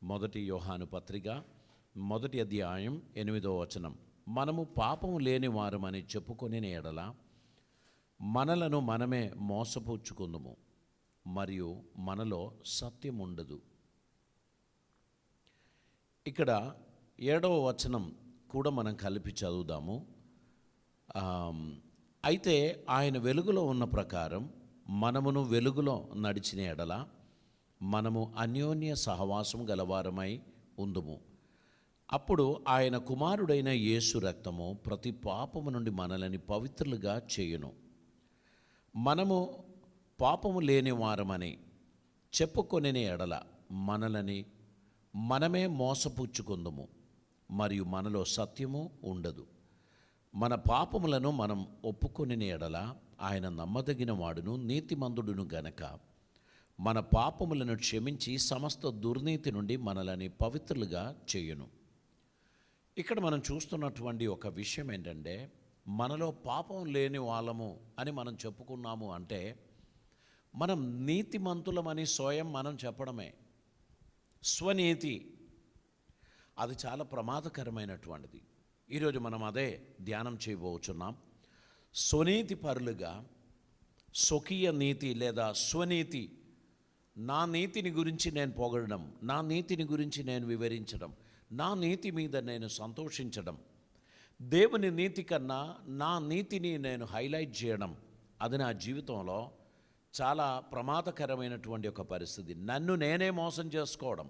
మొదటి యోహాను పత్రిక 1వ అధ్యాయం 8వ వచనం. మనము పాపము లేని వారమని చెప్పుకొని ఎడల మనలను మనమే మోసపుచ్చుకుందుము, మరియు మనలో సత్యం ఉండదు. ఇక్కడ 7వ వచనం కూడా మనం కలిపి చదువుదాము. అయితే ఆయన వెలుగులో ఉన్న ప్రకారం మనమును వెలుగులో నడిచిన ఎడల మనము అన్యోన్య సహవాసం గలవారమై ఉందుము. అప్పుడు ఆయన కుమారుడైన యేసు రక్తము ప్రతి పాపము నుండి మనలని పవిత్రులుగా చేయును. మనము పాపము లేని వారమని చెప్పుకొనే ఎడల మనలని మనమే మోసపుచ్చుకుందుము, మరియు మనలో సత్యము ఉండదు. మన పాపములను మనం ఒప్పుకొని ఎడల ఆయన నమ్మదగిన వాడును నీతిమంతుడును గనక మన పాపములను క్షమించి సమస్త దుర్నీతి నుండి మనలని పవిత్రులుగా చేయును. ఇక్కడ మనం చూస్తున్నటువంటి ఒక విషయం ఏంటంటే, మనలో పాపం లేని వాళ్ళము అని మనం చెప్పుకున్నాము అంటే మనం నీతిమంతులమని స్వయం మనం చెప్పడమే. స్వనీతి అది చాలా ప్రమాదకరమైనటువంటిది. ఈరోజు మనం అదే ధ్యానం చేయబోతున్నాం. స్వనీతి పరులుగా స్వకీయ నీతి లేదా స్వనీతి, నా నీతిని గురించి నేను పొగడడం, నా నీతిని గురించి నేను వివరించడం, నా నీతి మీద నేను సంతోషించడం, దేవుని నీతి కన్నా నా నీతిని నేను హైలైట్ చేయడం, అది నా జీవితంలో చాలా ప్రమాదకరమైనటువంటి ఒక పరిస్థితి. నన్ను నేనే మోసం చేసుకోవడం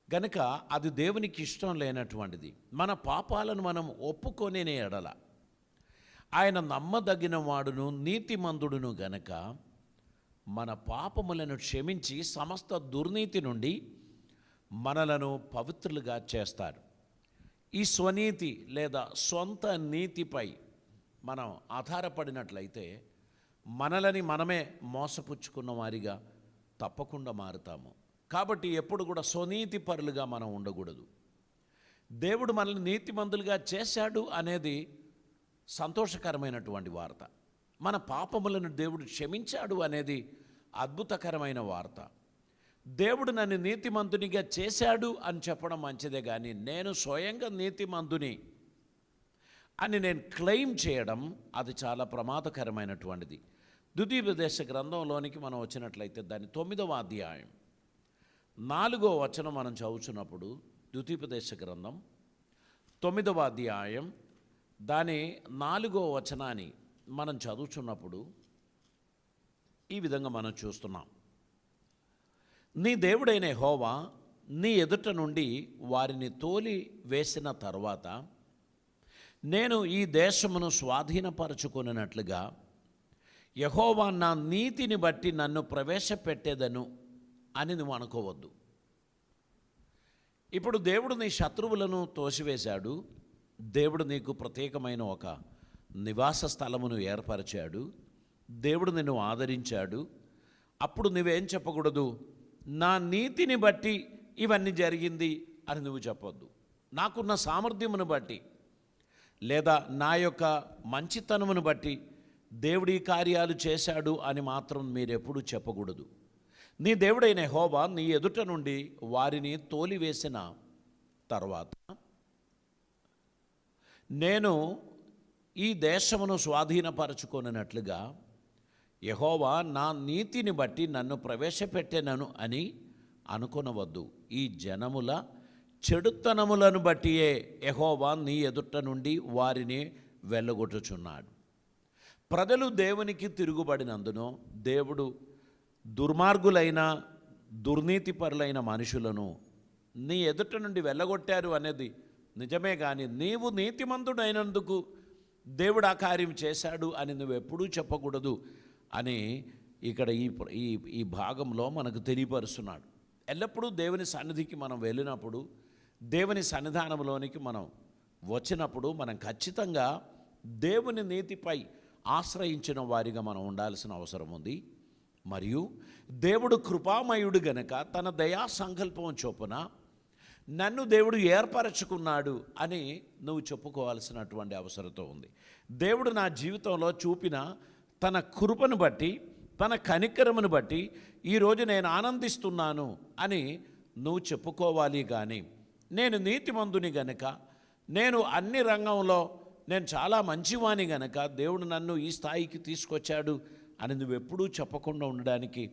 గనుక అది దేవునికి ఇష్టం లేనటువంటిది. మన పాపాలను మనం ఒప్పుకొని ఎడల ఆయన నమ్మదగిన వాడును నీతిమంతుడును గనక మన పాపములను క్షమించి సమస్త దుర్నీతి నుండి మనలను పవిత్రులుగా చేస్తారు. ఈ స్వనీతి లేదా సొంత నీతిపై మనం ఆధారపడినట్లయితే మనలని మనమే మోసపుచ్చుకున్న వారిగా తప్పకుండా మారుతాము. కాబట్టి ఎప్పుడు కూడా స్వనీతి పరులుగా మనం ఉండకూడదు. దేవుడు మనల్ని నీతిమంతులుగా చేశాడు అనేది సంతోషకరమైనటువంటి వార్త. మన పాపములను దేవుడు క్షమించాడు అనేది అద్భుతకరమైన వార్త. దేవుడు నన్ను నీతిమంతునిగా చేశాడు అని చెప్పడం మంచిదే, కానీ నేను స్వయంగా నీతిమంతుని అని నేను క్లెయిమ్ చేయడం అది చాలా ప్రమాదకరమైనటువంటిది. ద్వితీయోపదేశ గ్రంథంలోనికి మనం వచ్చినట్లయితే దాని 9వ అధ్యాయం 4వ వచనం మనం చదువుతున్నప్పుడు, ద్వితీయోపదేశ గ్రంథం 9వ అధ్యాయం దాని 4వ వచనాన్ని మనం చదువుతున్నప్పుడు ఈ విధంగా మనం చూస్తున్నాం. నీ దేవుడైన యెహోవా నీ ఎదుట నుండి వారిని తోలి వేసిన తర్వాత నేను ఈ దేశమును స్వాధీనపరచుకొనినట్లుగా యెహోవా నా నీతిని బట్టి నన్ను ప్రవేశపెట్టేదను అని నువ్వు అనుకోవద్దు. ఇప్పుడు దేవుడు నీ శత్రువులను తోసివేశాడు. దేవుడు నీకు ప్రత్యేకమైన ఒక నివాస స్థలమును ఏర్పరిచాడు. దేవుడు నిన్ను ఆదరించాడు. అప్పుడు నువ్వేం చెప్పకూడదు, నా నీతిని బట్టి ఇవన్నీ జరిగింది అని నువ్వు చెప్పొద్దు. నాకున్న సామర్థ్యమును బట్టి లేదా నా యొక్క మంచితనమును బట్టి దేవుడి కార్యాలు చేశాడు అని మాత్రం మీరెప్పుడూ చెప్పకూడదు. నీ దేవుడైన యెహోవా నీ ఎదుట నుండి వారిని తోలివేసిన తర్వాత నేను ఈ దేశమును స్వాధీనపరచుకొనినట్లుగా యెహోవా నా నీతిని బట్టి నన్ను ప్రవేశపెట్టెనను అని అనుకొనవద్దు. ఈ జనముల చెడుతనములను బట్టియే యెహోవా నీ ఎదుట నుండి వారిని వెళ్ళగొట్టుచున్నాడు. ప్రజలు దేవునికి తిరుగుబడినందున దేవుడు దుర్మార్గులైన దుర్నీతిపరులైన మనుషులను నీ ఎదుట నుండి వెళ్ళగొట్టారు అనేది నిజమే, కానీ నీవు నీతిమంతుడైనందుకు దేవుడు ఆ కార్యం చేశాడు అని నువ్వు ఎప్పుడూ చెప్పకూడదు అని ఇక్కడ ఈ భాగంలో మనకు తెలియపరుస్తున్నాడు. ఎల్లప్పుడూ దేవుని సన్నిధికి మనం వెళ్ళినప్పుడు, దేవుని సన్నిధానంలోనికి మనం వచ్చినప్పుడు మనం ఖచ్చితంగా దేవుని నీతిపై ఆశ్రయించిన వారిగా మనం ఉండాల్సిన అవసరం ఉంది. మరియు దేవుడు కృపామయుడు గనక తన దయా సంకల్పం చొప్పున నన్ను దేవుడు ఏర్పరచుకున్నాడు అని నువ్వు చెప్పుకోవాల్సినటువంటి అవసరత ఉంది. దేవుడు నా జీవితంలో చూపిన తన కృపను బట్టి, తన కనికరమును బట్టి ఈరోజు నేను ఆనందిస్తున్నాను అని నువ్వు చెప్పుకోవాలి. కానీ నేను నీతిమంతుని గనుక, నేను అన్ని రంగంలో నేను చాలా మంచివాని గనక దేవుడు నన్ను ఈ స్థాయికి తీసుకొచ్చాడు అని నువ్వెప్పుడూ చెప్పకుండా ఉండడానికి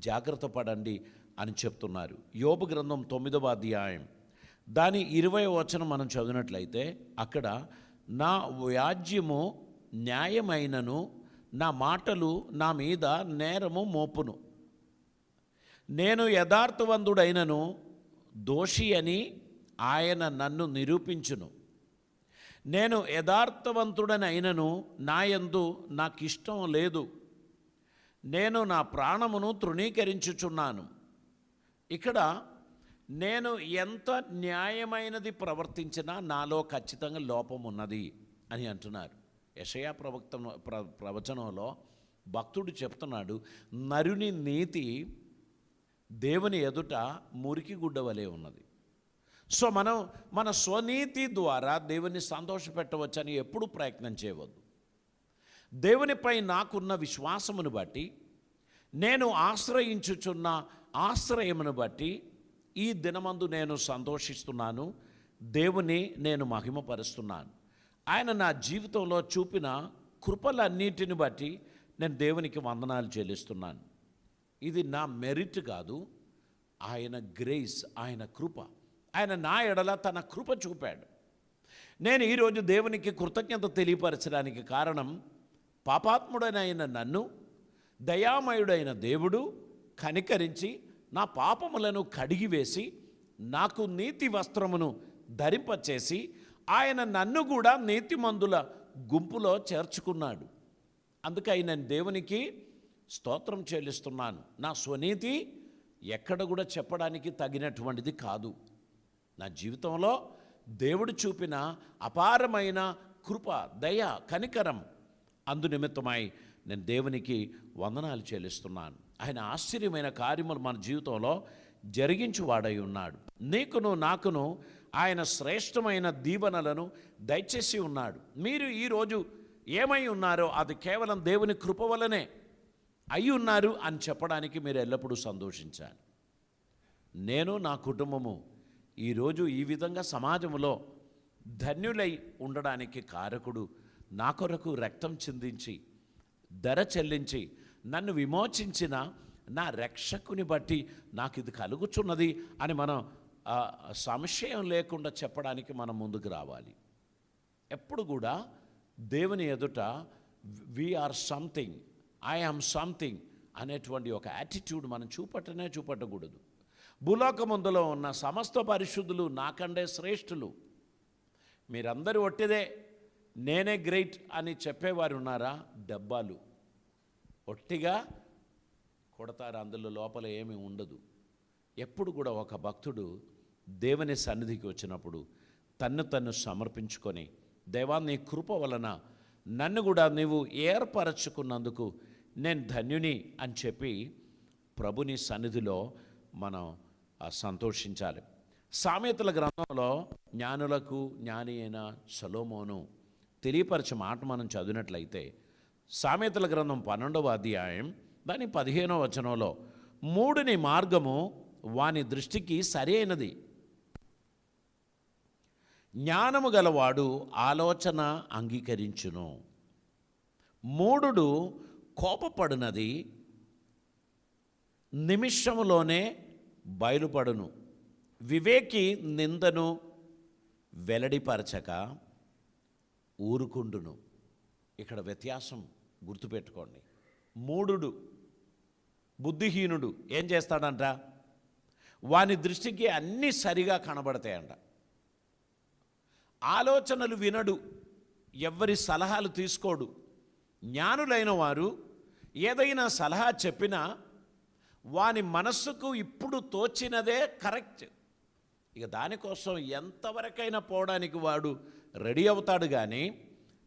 జాగ్రత్త పడండి అని చెప్తున్నారు. యోబు గ్రంథం 9వ అధ్యాయం దాని 20వ వచనం మనం చదివినట్లయితే అక్కడ నా వ్యాజ్యము న్యాయమైనను నా మాటలు నా మీద నేరము మోపును. నేను యథార్థవంతుడైనను దోషి అని ఆయన నన్ను నిరూపించును. నేను యథార్థవంతుడని అయినను నాయందు నాకిష్టం లేదు. నేను నా ప్రాణమును తృణీకరించుచున్నాను. ఇక్కడ నేను ఎంత న్యాయమైనది ప్రవర్తించినా నాలో ఖచ్చితంగా లోపం ఉన్నది అని అంటున్నారు. యెషయా ప్రవచనంలో భక్తుడు చెప్తున్నాడు, నరుని నీతి దేవుని ఎదుట మురికి గుడ్డ వలె ఉన్నది. సో మనం మన స్వనీతి ద్వారా దేవుని సంతోషపెట్టవచ్చని ఎప్పుడు ప్రయత్నం చేయవద్దు. దేవునిపై నాకున్న విశ్వాసమును బట్టి, నేను ఆశ్రయించుచున్న ఆశ్రయమును బట్టి ఈ దినమందు నేను సంతోషిస్తున్నాను. దేవుని నేను మహిమపరుస్తున్నాను. ఆయన నా జీవితంలో చూపిన కృపలన్నిటిని బట్టి నేను దేవునికి వందనాలు చెల్లిస్తున్నాను. ఇది నా మెరిట్ కాదు, ఆయన గ్రేస్, ఆయన కృప. ఆయన నా ఎడల తన కృప చూపాడు. నేను ఈరోజు దేవునికి కృతజ్ఞత తెలియపరచడానికి కారణం, పాపాత్ముడైన నన్ను దయామయుడైన దేవుడు కనికరించి నా పాపములను కడిగివేసి నాకు నీతి వస్త్రమును ధరింపచేసి ఆయన నన్ను కూడా నీతిమంతుల గుంపులో చేర్చుకున్నాడు. అందుకై నేను దేవునికి స్తోత్రం చెల్లిస్తున్నాను. నా స్వనీతి ఎక్కడ కూడా చెప్పడానికి తగినటువంటిది కాదు. నా జీవితంలో దేవుడు చూపిన అపారమైన కృప, దయ, కనికరం, అందు నిమిత్తమై నేను దేవునికి వందనాలు చెల్లిస్తున్నాను. ఆయన ఆశ్చర్యమైన కార్యములు మన జీవితంలో జరిగించువాడై ఉన్నాడు. నీకును నాకును ఆయన శ్రేష్టమైన దీవెనలను దయచేసి ఉన్నాడు. మీరు ఈరోజు ఏమై ఉన్నారో అది కేవలం దేవుని కృప వలనే అయి ఉన్నారు అని చెప్పడానికి మీరు ఎల్లప్పుడూ సంతోషించాలి. నేను నా కుటుంబము ఈరోజు ఈ విధంగా సమాజంలో ధన్యులై ఉండడానికి కారకుడు నా కొరకు రక్తం చిందించి ధర చెల్లించి నన్ను విమోచించిన నా రక్షకుని బట్టి నాకు ఇది కలుగుచున్నది అని మనం సంశయం లేకుండా చెప్పడానికి మనం ముందుకు రావాలి. ఎప్పుడు కూడా దేవుని ఎదుట we're something, I am something అనేటువంటి ఒక యాటిట్యూడ్ మనం చూపట్టకూడదు. భూలోకమందులో ఉన్న సమస్త పరిశుద్ధులు నాకండే శ్రేష్ఠులు. మీరందరూ ఒట్టిదే, నేనే గ్రేట్ అని చెప్పేవారు ఉన్నారా? డబ్బాలు ఒట్టిగా కొడతారు, అందులో లోపల ఏమీ ఉండదు. ఎప్పుడు కూడా ఒక భక్తుడు దేవుని సన్నిధికి వచ్చినప్పుడు తన్ను సమర్పించుకొని, దేవా నీ కృప వలన నన్ను కూడా నీవు ఏర్పరచుకున్నందుకు నేను ధన్యుని అని చెప్పి ప్రభుని సన్నిధిలో మనం సంతోషించాలి. సామెతల గ్రంథంలో జ్ఞానులకు జ్ఞాని అయిన సొలొమోను తెలియపరిచే మాట మనం చదివినట్లయితే సామెతల గ్రంథం 12వ అధ్యాయం దాని 15వ వచనంలో, మూడుని మార్గము వాని దృష్టికి సరి అయినది, జ్ఞానము గలవాడు ఆలోచన అంగీకరించును. మూఢుడు కోపపడినది నిమిషములోనే బయలుపడును, వివేకి నిందను వెల్లడిపరచక ఊరుకుండును. ఇక్కడ వ్యత్యాసం గుర్తుపెట్టుకోండి. మూఢుడు, బుద్ధిహీనుడు ఏం చేస్తాడంట? వాని దృష్టికి అన్నీ సరిగా కనబడతాయంట. ఆలోచనలు వినడు, ఎవ్వరి సలహాలు తీసుకోడు. జ్ఞానులైన వారు ఏదైనా సలహా చెప్పినా వాని మనస్సుకు ఇప్పుడు తోచినదే కరెక్ట్. ఇక దానికోసం ఎంతవరకైనా పోవడానికి వాడు రెడీ అవుతాడు. కానీ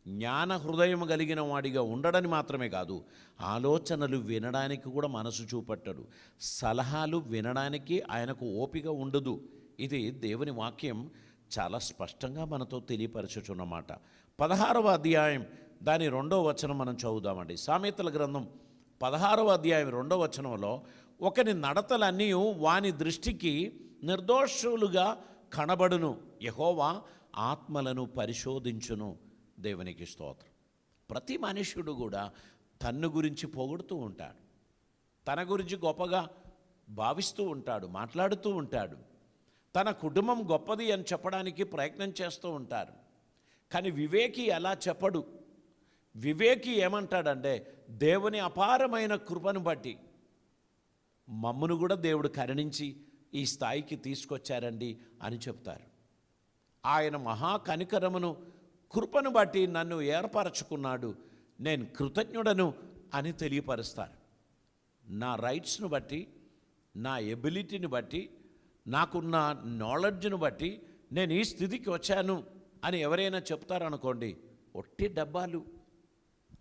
జ్ఞాన హృదయం కలిగిన వాడిగా ఉండడని మాత్రమే కాదు, ఆలోచనలు వినడానికి కూడా మనసు చూపట్టడు. సలహాలు వినడానికి ఆయనకు ఓపిక ఉండదు. ఇది దేవుని వాక్యం చాలా స్పష్టంగా మనతో తెలియపరచుచున్నమాట. 16వ అధ్యాయం దాని 2వ వచనం మనం చదువుదామండి. సామెతల గ్రంథం 16వ అధ్యాయం 2వ వచనంలో, ఒకని నడతలన్నీ వాని దృష్టికి నిర్దోషులుగా కనబడును. యెహోవా ఆత్మలను పరిశోధించును. దేవునికి స్తోత్రం. ప్రతి మనుష్యుడు కూడా తన్ను గురించి పొగుడుతూ ఉంటాడు, తన గురించి గొప్పగా భావిస్తూ ఉంటాడు, మాట్లాడుతూ ఉంటాడు. తన కుటుంబం గొప్పది అని చెప్పడానికి ప్రయత్నం చేస్తూ ఉంటారు. కానీ వివేకి అలా చెప్పడు. వివేకి ఏమంటాడంటే, దేవుని అపారమైన కృపను బట్టి మమ్మను కూడా దేవుడు కరుణించి ఈ స్థాయికి తీసుకొచ్చారండి అని చెప్తారు. ఆయన మహా కనికరమును కృపను బట్టి నన్ను ఏర్పరచుకున్నాడు, నేను కృతజ్ఞుడను అని తెలియపరుస్తారు. నా రైట్స్ను బట్టి, నా ఎబిలిటీని బట్టి, నాకున్న నాలెడ్జ్ను బట్టి నేను ఈ స్థితికి వచ్చాను అని ఎవరైనా చెప్తారనుకోండి, ఒట్టి డబ్బాలు,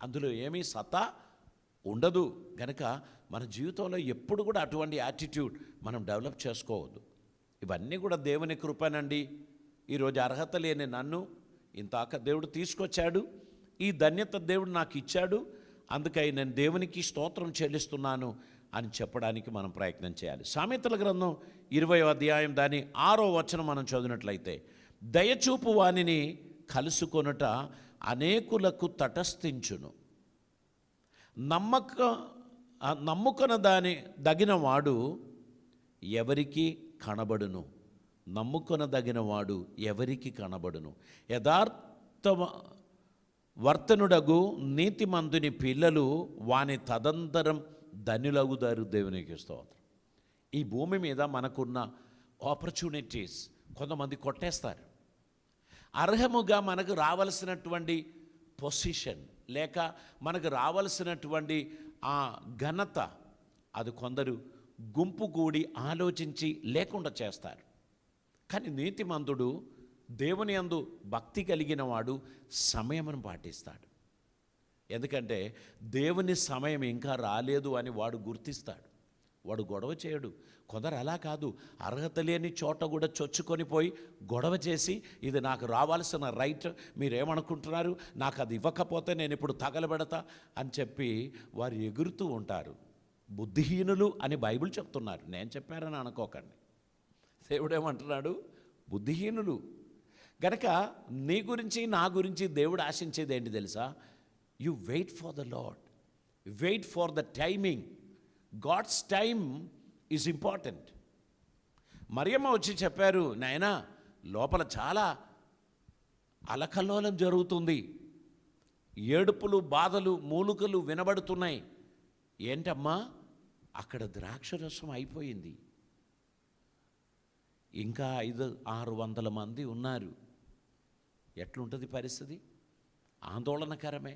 అందులో ఏమీ సత్తా ఉండదు. గనక మన జీవితంలో ఎప్పుడు కూడా అటువంటి యాటిట్యూడ్ మనం డెవలప్ చేసుకోవద్దు. ఇవన్నీ కూడా దేవుని కృపనండి. ఈరోజు అర్హత లేని నన్ను ఇంతాక దేవుడు తీసుకొచ్చాడు, ఈ ధన్యత దేవుడు నాకు ఇచ్చాడు, అందుకై నేను దేవునికి స్తోత్రం చెల్లిస్తున్నాను అని చెప్పడానికి మనం ప్రయత్నం చేయాలి. సామెతల గ్రంథం 20వ అధ్యాయం దాని 6వ వచనం మనం చదివినట్లయితే, దయచూపు వానిని కలుసుకొనుట అనేకులకు తటస్థించును, నమ్ముకొన దాని దగినవాడు ఎవరికి కనబడును. నమ్ముకొనదగినవాడు ఎవరికి కనబడును. యథార్థ వర్తనుడగు నీతిమంతుని పిల్లలు వాని తదంతరం ధన్యులగుదారు. దేవునికి స్తోత్రం. ఈ భూమి మీద మనకున్న ఆపర్చునిటీస్ కొంతమంది కొట్టేస్తారు. అర్హముగా మనకు రావలసినటువంటి పొజిషన్ లేక మనకు రావలసినటువంటి ఆ ఘనత అది కొందరు గుంపు కూడి ఆలోచించి లేకుండా చేస్తారు. కానీ నీతిమంతుడు, దేవుని యందు భక్తి కలిగిన వాడు సమయమును పాటిస్తాడు. ఎందుకంటే దేవుని సమయం ఇంకా రాలేదు అని వాడు గుర్తిస్తాడు. వాడు గొడవ చేయడు. కొందరు అలా కాదు, అర్హత లేని చోట కూడా చొచ్చుకొని పోయి గొడవ చేసి, ఇది నాకు రావాల్సిన రైట్, మీరేమనుకుంటున్నారు, నాకు అది ఇవ్వకపోతే నేను ఇప్పుడు తగలబెడతా అని చెప్పి వారు ఎగురుతూ ఉంటారు. బుద్ధిహీనులు అని బైబిల్ చెప్తున్నారు, నేను చెప్పారని అనుకోకండి. దేవుడేమంటున్నాడు? బుద్ధిహీనులు. గనక నీ గురించి నా గురించి దేవుడు ఆశించేది ఏంటి తెలుసా? You wait for the lord, wait for the timing. God's time is important. Mariyamma వచ్చి చెప్పారు, నాయనా లోపల చాలా అలకల్లోలం జరుగుతుంది, ఏడుపులు, బాధలు, మూలుకలు వినబడుతున్నాయి. ఏంటమ్మా? అక్కడ ద్రాక్షరసం అయిపోయింది, ఇంకా 500-600 మంది ఉన్నారు. ఎట్లుంటుంది పరిస్థితి? ఆందోళనకరమే.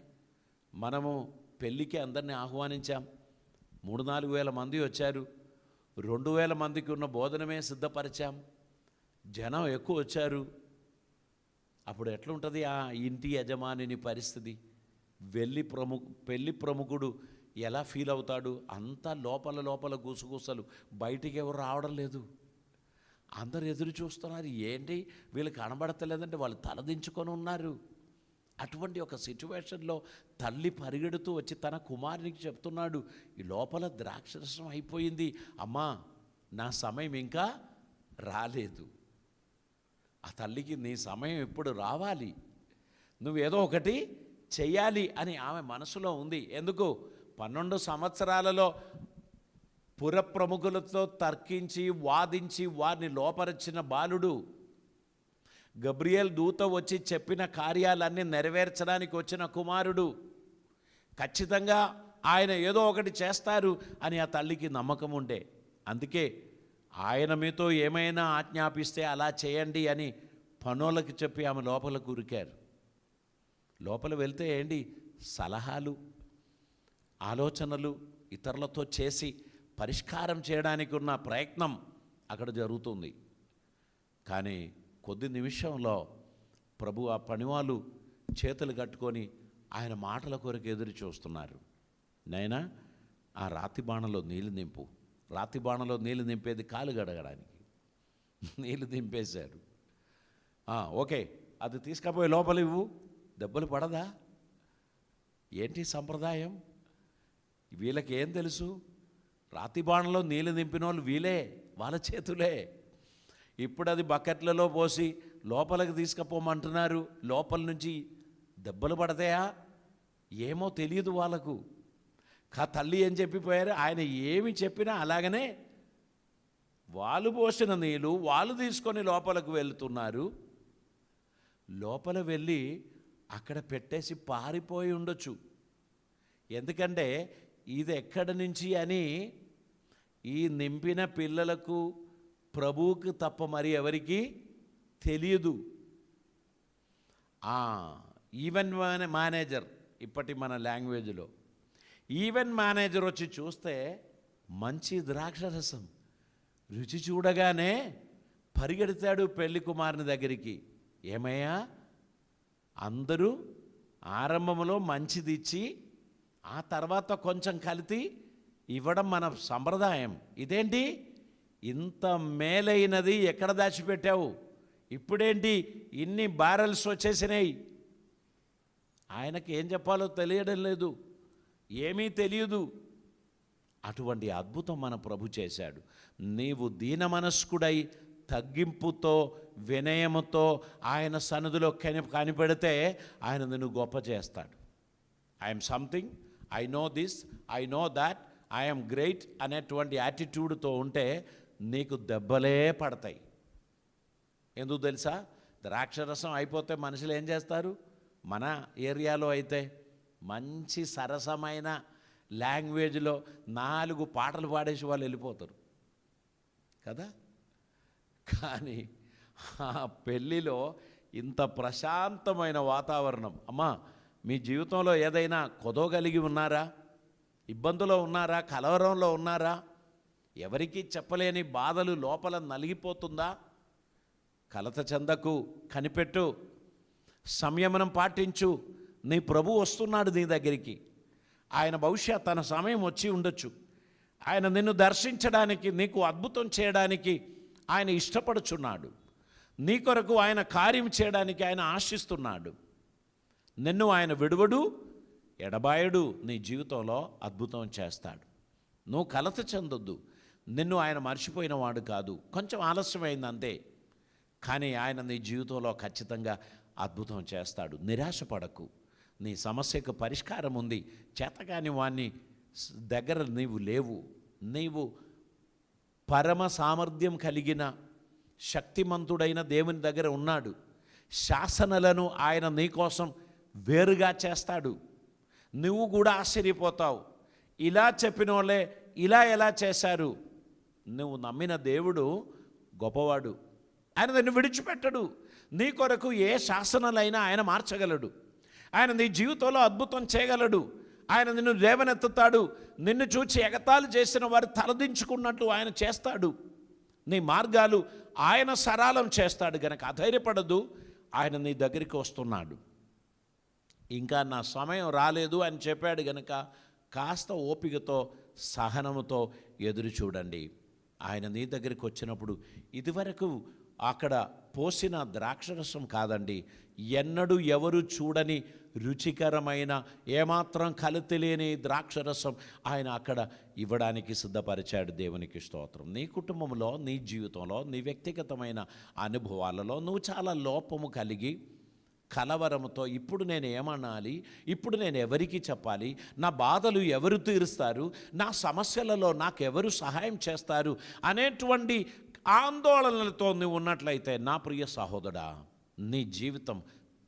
మనము పెళ్ళికి అందరినీ ఆహ్వానించాం, 3-4 వేల మంది వచ్చారు, 2000 మందికి ఉన్న భోజనమే సిద్ధపరిచాం, జనం ఎక్కువ వచ్చారు. అప్పుడు ఎట్లుంటుంది ఆ ఇంటి యజమానిని పరిస్థితి? పెళ్ళి ప్రముఖుడు ఎలా ఫీల్ అవుతాడు? అంతా లోపల గుసగుసలు, బయటికి ఎవరు రావడం లేదు. అందరు ఎదురు చూస్తున్నారు, ఏంటి వీళ్ళు కనబడతలేదంటే వాళ్ళు తలదించుకొని ఉన్నారు. అటువంటి ఒక సిచ్యువేషన్లో తల్లి పరిగెడుతూ వచ్చి తన కుమారునికి చెప్తున్నాడు, ఈ లోపల ద్రాక్షరసం అయిపోయింది అమ్మా, నా సమయం ఇంకా రాలేదు. ఆ తల్లికి నీ సమయం ఎప్పుడు రావాలి, నువ్వేదో ఒకటి చెయ్యాలి అని ఆమె మనసులో ఉంది. ఎందుకు? 12 సంవత్సరాలలో పురప్రముఖులతో తర్కించి వాదించి వారిని లోపరిచిన బాలుడు, గబ్రియేల్ దూత వచ్చి చెప్పిన కార్యాలన్నీ నెరవేర్చడానికి వచ్చిన కుమారుడు, ఖచ్చితంగా ఆయన ఏదో ఒకటి చేస్తారు అని ఆ తల్లికి నమ్మకం ఉండే. అందుకే ఆయన మీతో ఏమైనా ఆజ్ఞాపిస్తే అలా చేయండి అని పనులకి చెప్పి ఆమె లోపలకు ఉరికారు. లోపల వెళ్తే ఏంటి, సలహాలు, ఆలోచనలు ఇతరులతో చేసి పరిష్కారం చేయడానికి ఉన్న ప్రయత్నం అక్కడ జరుగుతుంది. కానీ కొద్ది నిమిషంలో ప్రభు ఆ పనివాళ్ళు చేతులు కట్టుకొని ఆయన మాటల కొరకు ఎదురు చూస్తున్నారు. నైనా ఆ రాతి బాణలో నీళ్లు నింపు. రాతి బాణలో నీళ్లు నింపేది కాలు గడగడానికి, నీళ్లు దింపేశారు. ఓకే, అది తీసుకపోయి లోపల ఇవ్వు, దెబ్బలు పడదా? ఏంటి సంప్రదాయం? వీళ్ళకి ఏం తెలుసు? రాతి బాణలో నీళ్లు నింపిన వాళ్ళు వీళ్ళే, వాళ్ళ చేతులే. ఇప్పుడు అది బకెట్లలో పోసి లోపలికి తీసుకుపోమంటున్నారు. లోపల నుంచి దెబ్బలు పడతాయా ఏమో తెలియదు వాళ్ళకు. తల్లి ఏం చెప్పిపోయారు, ఆయన ఏమి చెప్పినా అలాగనే వాళ్ళు పోసిన నీళ్ళు వాళ్ళు తీసుకొని లోపలికి వెళ్తున్నారు. లోపల వెళ్ళి అక్కడ పెట్టేసి పారిపోయి ఉండొచ్చు. ఎందుకంటే ఇది ఎక్కడి నుంచి అని ఈ నింపిన పిల్లలకు ప్రభువుకు తప్ప మరి ఎవరికి తెలియదు. ఈవెంట్ మేనేజర్, ఇప్పటి మన లాంగ్వేజ్లో ఈవెంట్ మేనేజర్ వచ్చి చూస్తే మంచి ద్రాక్షరసం రుచి చూడగానే పరిగెడతాడు పెళ్లి కుమారుని దగ్గరికి. ఏమయ్యా, అందరూ ఆరంభంలో మంచిది ఇచ్చి ఆ తర్వాత కొంచెం కలిపి ఇవ్వడం మన సంప్రదాయం. ఇదేంటి ఇంత మేలైనది ఎక్కడ దాచిపెట్టావు, ఇప్పుడేంటి ఇన్ని బ్యారెల్స్ వచ్చేసినాయి? ఆయనకి ఏం చెప్పాలో తెలియడం లేదు, ఏమీ తెలియదు. అటువంటి అద్భుతం మన ప్రభు చేశాడు. నీవు దీన మనస్కుడై తగ్గింపుతో వినయముతో ఆయన సన్నిధిలో కనిపెడితే ఆయన నిన్ను గొప్ప చేస్తాడు. I'm something, I know this, I know that, I'm great అనేటువంటి యాటిట్యూడ్తో ఉంటే నీకు దెబ్బలే పడతాయి. ఎందుకు తెలుసా? ద్రాక్షరసం అయిపోతే మనుషులు ఏం చేస్తారు? మన ఏరియాలో అయితే మంచి సరసమైన లాంగ్వేజ్లో 4 పాటలు పాడేసి వాళ్ళు వెళ్ళిపోతారు కదా. కానీ ఆ పెళ్ళిలో ఇంత ప్రశాంతమైన వాతావరణం. అమ్మా, మీ జీవితంలో ఏదైనా కొదవగలిగి ఉన్నారా? ఇబ్బందులో ఉన్నారా? కలవరంలో ఉన్నారా? ఎవరికీ చెప్పలేని బాధలు లోపల నలిగిపోతుందా? కలత చెందకు, కనిపెట్టు, సంయమనం పాటించు. నీ ప్రభు వస్తున్నాడు నీ దగ్గరికి. ఆయన బహుశా తన సమయం వచ్చి ఉండొచ్చు. ఆయన నిన్ను దర్శించడానికి, నీకు అద్భుతం చేయడానికి ఆయన ఇష్టపడుచున్నాడు. నీ కొరకు ఆయన కార్యం చేయడానికి ఆయన ఆశిస్తున్నాడు. నిన్ను ఆయన విడువడు, ఎడబాయడు. నీ జీవితంలో అద్భుతం చేస్తాడు. నువ్వు కలత చెందొద్దు. నిన్ను ఆయన మర్చిపోయిన వాడు కాదు. కొంచెం ఆలస్యమైంది అంతే, కానీ ఆయన నీ జీవితంలో ఖచ్చితంగా అద్భుతం చేస్తాడు. నిరాశపడకు. నీ సమస్యకు పరిష్కారం ఉంది. చేతకాని వాణ్ణి దగ్గర నీవు లేవు. నీవు పరమ సామర్థ్యం కలిగిన శక్తిమంతుడైన దేవుని దగ్గర ఉన్నాడు. శాసనలను ఆయన నీకోసం వేరుగా చేస్తాడు. నువ్వు కూడా ఆశ్చర్యపోతావు. ఇలా చెప్పిన వాళ్ళే ఇలా ఎలా చేశారు? నువ్వు నమ్మిన దేవుడు గొప్పవాడు. ఆయన నిన్ను విడిచిపెట్టడు. నీ కొరకు ఏ శాసనాలైనా ఆయన మార్చగలడు. ఆయన నీ జీవితంలో అద్భుతం చేయగలడు. ఆయన నిన్ను లేవనెత్తుతాడు. నిన్ను చూచి ఎగతాళి చేసిన వారు తలదించుకున్నట్లు ఆయన చేస్తాడు. నీ మార్గాలు ఆయన సరళం చేస్తాడు. గనక అధైర్యపడదు. ఆయన నీ దగ్గరికి వస్తున్నాడు. ఇంకా నా సమయం రాలేదు అని చెప్పాడు గనక కాస్త ఓపికతో సహనముతో ఎదురు చూడండి. ఆయన నీ దగ్గరికి వచ్చినప్పుడు ఇదివరకు అక్కడ పోసిన ద్రాక్షరసం కాదండి, ఎన్నడూ ఎవరు చూడని రుచికరమైన ఏమాత్రం కలత లేని ద్రాక్షరసం ఆయన అక్కడ ఇవ్వడానికి సిద్ధపరిచాడు. దేవునికి స్తోత్రం. నీ కుటుంబంలో, నీ జీవితంలో, నీ వ్యక్తిగతమైన అనుభవాలలో నువ్వు చాలా లోపము కలిగి కలవరముతో ఇప్పుడు నేను ఏమనాలి, ఇప్పుడు నేను ఎవరికి చెప్పాలి, నా బాధలు ఎవరు తీరుస్తారు, నా సమస్యలలో నాకెవరు సహాయం చేస్తారు అనేటువంటి ఆందోళనలతో నువ్వు ఉన్నట్లయితే నా ప్రియ సహోదరా, నీ జీవితం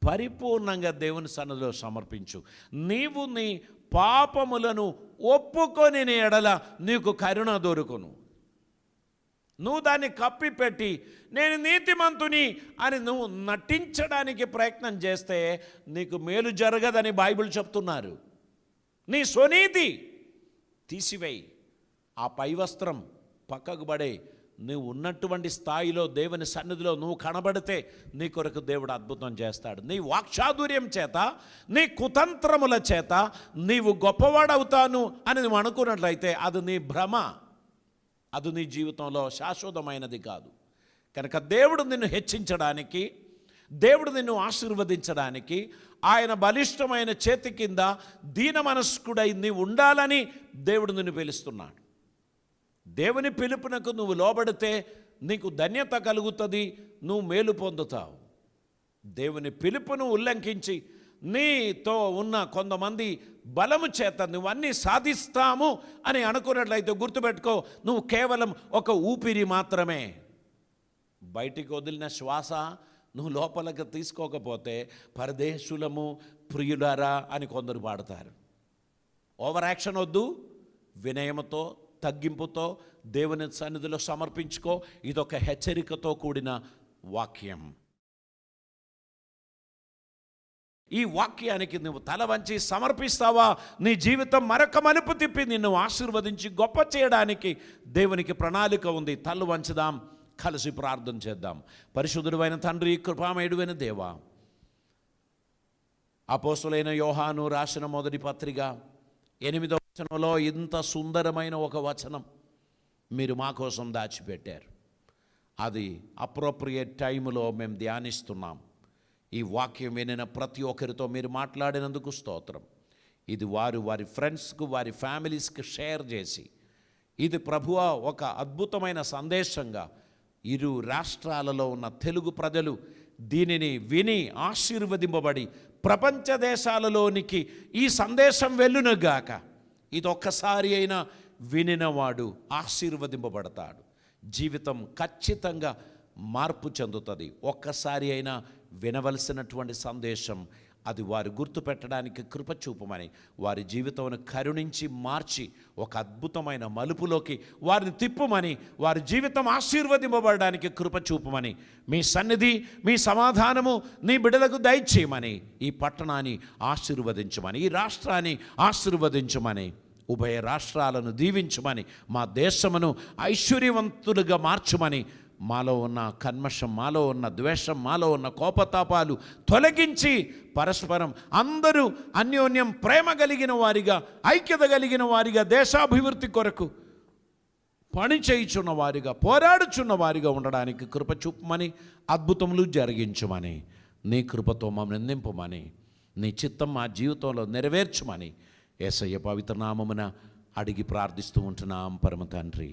పరిపూర్ణంగా దేవుని సన్నిధిలో సమర్పించు. నీవు నీ పాపములను ఒప్పుకొని నీ ఎడల నీకు కరుణ దొరుకును. నువ్వు దాన్ని కప్పిపెట్టి నేను నీతిమంతుని అని నువ్వు నటించడానికి ప్రయత్నం చేస్తే నీకు మేలు జరగదని బైబిల్ చెప్తున్నారు. నీ స్వనీతి తీసివేయి, ఆ పై వస్త్రం పక్కకు పడే, నువ్వు ఉన్నటువంటి స్థాయిలో దేవుని సన్నిధిలో నువ్వు కనబడితే నీ కొరకు దేవుడు అద్భుతం చేస్తాడు. నీ వాక్చాతుర్యం చేత, నీ కుతంత్రముల చేత నీవు గొప్పవాడవుతాను అని నువ్వు అనుకున్నట్లయితే అది నీ భ్రమ. అది నీ జీవితంలో శాశ్వతమైనది కాదు. కనుక దేవుడు నిన్ను హెచ్చించడానికి, దేవుడు నిన్ను ఆశీర్వదించడానికి ఆయన బలిష్టమైన చేతి కింద దీన మనస్కుడై నీవు ఉండాలని దేవుడు నిన్ను పిలుస్తున్నాడు. దేవుని పిలుపునకు నువ్వు లోబడితే నీకు ధన్యత కలుగుతుంది, నువ్వు మేలు పొందుతావు. దేవుని పిలుపును ఉల్లంఘించి నీతో ఉన్న కొంతమంది బలము చేత నువ్వు అన్నీ సాధిస్తాము అని అనుకున్నట్లయితే గుర్తుపెట్టుకో, నువ్వు కేవలం ఒక ఊపిరి మాత్రమే. బయటికి వదిలిన శ్వాస నువ్వు లోపలికి తీసుకోకపోతే పరదేశులము ప్రియులారా అని కొందరు పాడతారు. ఓవర్ యాక్షన్ వద్దు, వినయముతో తగ్గింపుతో దేవుని సన్నిధిలో సమర్పించుకో. ఇదొక హెచ్చరికతో కూడిన వాక్యం. ఈ వాక్యానికి నువ్వు తల వంచి సమర్పిస్తావా? నీ జీవితం మరొక మలుపు తిప్పి నిన్ను ఆశీర్వదించి గొప్ప చేయడానికి దేవునికి ప్రణాళిక ఉంది. తల్లు వంచుదాం, కలిసి ప్రార్థన చేద్దాం. పరిశుద్ధుడైన తండ్రి, కృపామయుడైన దేవా, అపోస్తులైన యోహాను రాసిన మొదటి పత్రిక 8వ వచనంలో ఇంత సుందరమైన ఒక వచనం మీరు మా కోసం దాచిపెట్టారు. అది అప్రోప్రియేట్ టైంలో మేము ధ్యానిస్తున్నాం. ఈ వాక్యం వినిన ప్రతి ఒక్కరితో మీరు మాట్లాడినందుకు స్తోత్రం. ఇది వారి ఫ్రెండ్స్కు, వారి ఫ్యామిలీస్కి షేర్ చేసి, ఇది ప్రభువా ఒక అద్భుతమైన సందేశంగా ఇరు రాష్ట్రాలలో ఉన్న తెలుగు ప్రజలు దీనిని విని ఆశీర్వదింపబడి ప్రపంచ దేశాలలోనికి ఈ సందేశం వెళ్ళునుగాక. ఇది ఒక్కసారి అయినా వినినవాడు ఆశీర్వదింపబడతాడు. జీవితం ఖచ్చితంగా మార్పు చెందుతుంది. ఒక్కసారి అయినా వినవలసినటువంటి సందేశం అది వారు గుర్తుపెట్టడానికి కృప చూపమని, వారి జీవితంను కరుణించి మార్చి ఒక అద్భుతమైన మలుపులోకి వారిని తిప్పుమని, వారి జీవితం ఆశీర్వదింపబడడానికి కృప చూపమని, మీ సన్నిధి, మీ సమాధానము నీ బిడ్డలకు దయచేయమని, ఈ పట్టణాన్ని ఆశీర్వదించమని, ఈ రాష్ట్రాన్ని ఆశీర్వదించమని, ఉభయ రాష్ట్రాలను దీవించమని, మా దేశమును ఐశ్వర్యవంతులుగా మార్చమని, మాలో ఉన్న కల్మషం, మాలో ఉన్న ద్వేషం, మాలో ఉన్న కోపతాపాలు తొలగించి పరస్పరం అందరూ అన్యోన్యం ప్రేమ కలిగిన వారిగా, ఐక్యత కలిగిన వారిగా, దేశాభివృద్ధి కొరకు పని చేయుచున్న వారిగా, పోరాడుచున్న వారిగా ఉండడానికి కృప చూపమని, అద్భుతములు జరిగించమని, నీ కృపతో మమ్మల్ని నింపమని, నీ చిత్తం మా జీవితంలో నెరవేర్చమని యేసయ్య పవిత్ర నామమున అడిగి ప్రార్థిస్తూ ఉంటున్నాం పరమ తండ్రి.